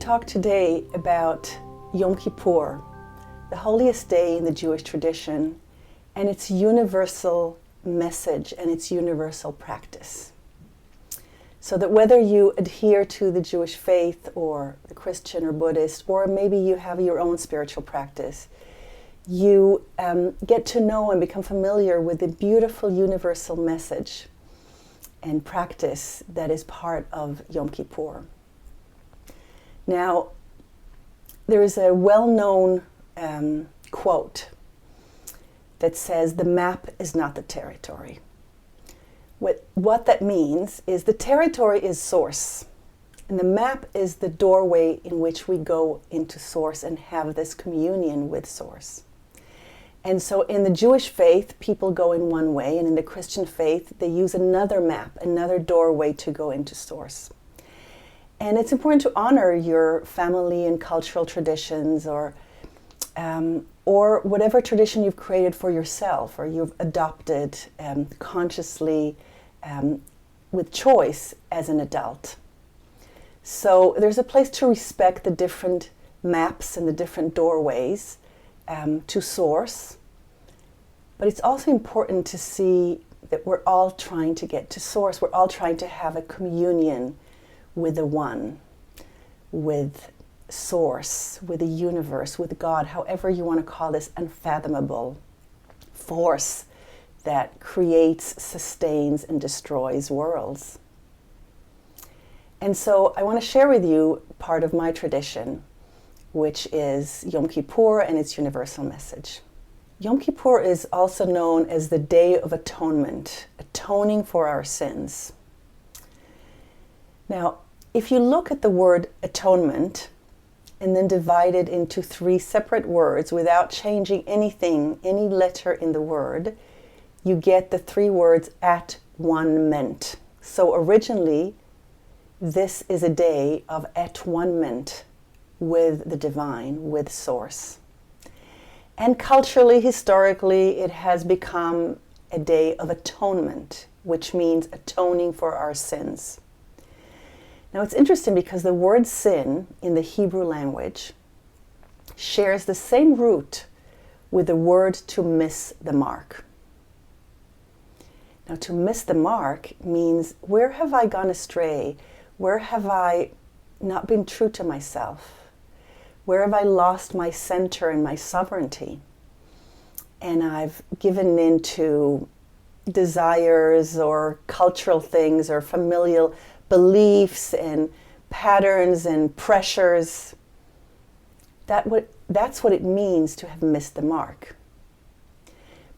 talk today about Yom Kippur, the holiest day in the Jewish tradition, and its universal message and its universal practice. So that whether you adhere to the Jewish faith or the Christian or Buddhist, or maybe you have your own spiritual practice, you get to know and become familiar with the beautiful universal message and practice that is part of Yom Kippur. Now, there is a well-known quote that says, "The map is not the territory." What that means is the territory is source, and the map is the doorway in which we go into source and have this communion with source. And so in the Jewish faith, people go in one way, and in the Christian faith, they use another map, another doorway to go into source. And it's important to honor your family and cultural traditions, or whatever tradition you've created for yourself, or you've adopted consciously with choice as an adult. So there's a place to respect the different maps and the different doorways to source. But it's also important to see that we're all trying to get to source. We're all trying to have a communion with the one, with source, with the universe, with God, however you want to call this unfathomable force that creates, sustains, and destroys worlds. And so I want to share with you part of my tradition, which is Yom Kippur and its universal message. Yom Kippur is also known as the Day of Atonement, atoning for our sins. Now, if you look at the word atonement and then divide it into three separate words without changing anything, any letter in the word, you get the three words at one ment. So originally, this is a day of at one ment with the divine, with source. And culturally, historically, it has become a day of atonement, which means atoning for our sins. Now it's interesting because the word sin in the Hebrew language shares the same root with the word to miss the mark. Now to miss the mark means, where have I gone astray? Where have I not been true to myself? Where have I lost my center and my sovereignty? And I've given in to desires or cultural things or familial beliefs and patterns and pressures. That's what it means to have missed the mark.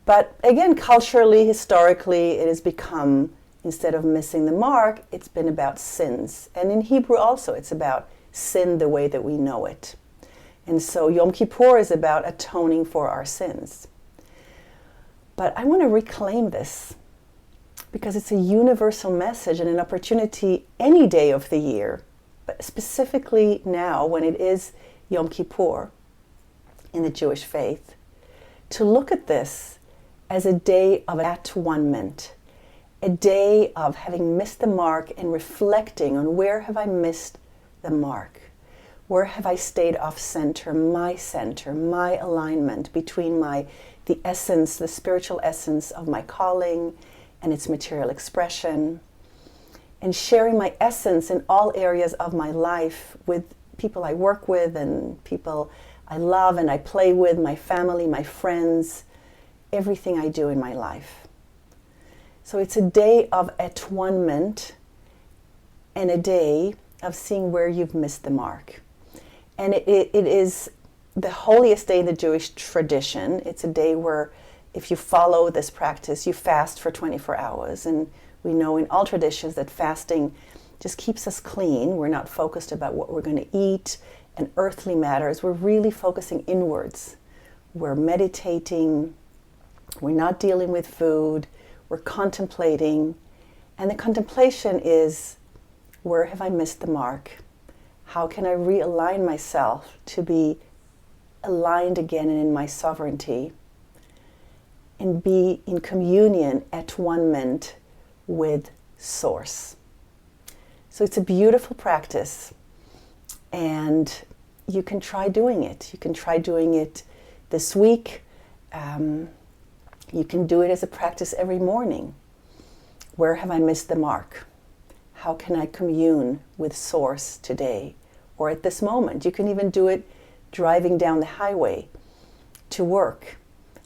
But again, culturally, historically, it has become, instead of missing the mark, it's been about sins. And in Hebrew also, it's about sin the way that we know it. And so Yom Kippur is about atoning for our sins. But I want to reclaim this, because it's a universal message and an opportunity any day of the year, but specifically now when it is Yom Kippur in the Jewish faith, to look at this as a day of at-one-ment, a day of having missed the mark and reflecting on, where have I missed the mark? Where have I stayed off center, my alignment between the essence, the spiritual essence of my calling and its material expression, and sharing my essence in all areas of my life with people I work with and people I love and I play with, my family, my friends, everything I do in my life. So it's a day of at-one-ment and a day of seeing where you've missed the mark. And it is the holiest day in the Jewish tradition. It's a day where, if you follow this practice, you fast for 24 hours. And we know in all traditions that fasting just keeps us clean. We're not focused about what we're going to eat and earthly matters. We're really focusing inwards. We're meditating. We're not dealing with food. We're contemplating. And the contemplation is, where have I missed the mark? How can I realign myself to be aligned again and in my sovereignty, and be in communion at one-ment with Source? So it's a beautiful practice. And you can try doing it. You can try doing it this week. You can do it as a practice every morning. Where have I missed the mark? How can I commune with Source today or at this moment? You can even do it driving down the highway to work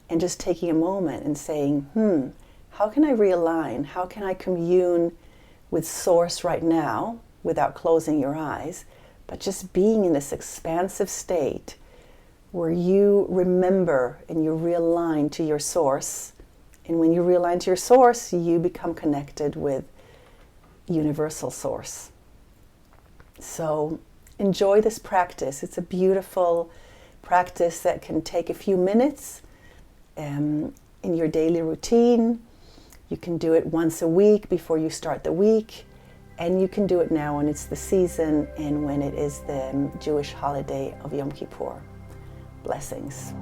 and just taking a moment and saying, how can I realign? How can I commune with Source right now without closing your eyes, but just being in this expansive state where you remember and you realign to your Source. And when you realign to your Source, you become connected with Universal Source. So enjoy this practice. It's a beautiful practice that can take a few minutes in your daily routine. You can do it once a week before you start the week. And you can do it now when it's the season and when it is the Jewish holiday of Yom Kippur. Blessings.